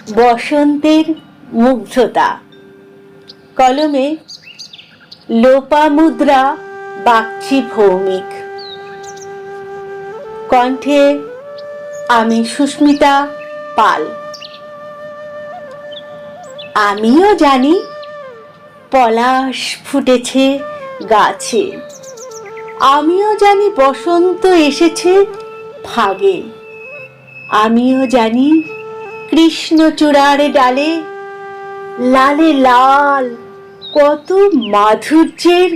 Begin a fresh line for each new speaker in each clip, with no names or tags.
বসন্তের মুগ্ধতা। কলমে লোপামুদ্রা বাগচি ভৌমিক। কণ্ঠে আমি সুস্মিতা পাল। আমিও জানি পলাশ ফুটেছে গাছে, আমিও জানি বসন্ত এসেছে ভাগে, আমিও জানি কৃষ্ণচূড়ার ডালে লালে লাল কত মাধুর্যের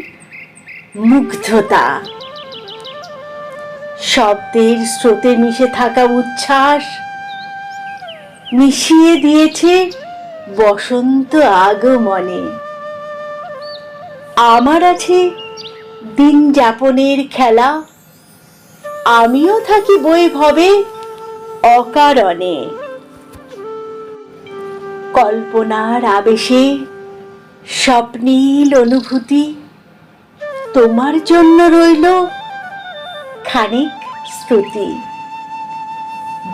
মুগ্ধতা। শব্দের স্রোতে মিশে থাকা উচ্ছ্বাস মিশিয়ে দিয়েছে বসন্ত আগমনে। আমার আছে দিন যাপনের খেলা, আমিও থাকি বৈভবে অকারণে। কল্পনার আবেশে স্বপ্নীল অনুভূতি, তোমার জন্য রইল খানিক স্তুতি।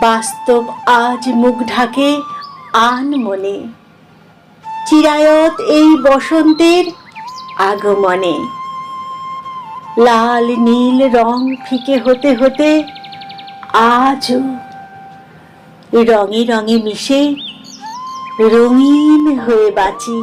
বাস্তব আজ মুখ ঢাকে আন মনে, চিরায়ত এই বসন্তের আগমনে। লাল নীল রং ফিকে হতে হতে আজও রঙে রঙে মিশে রঙিন হয়ে বাঁচি।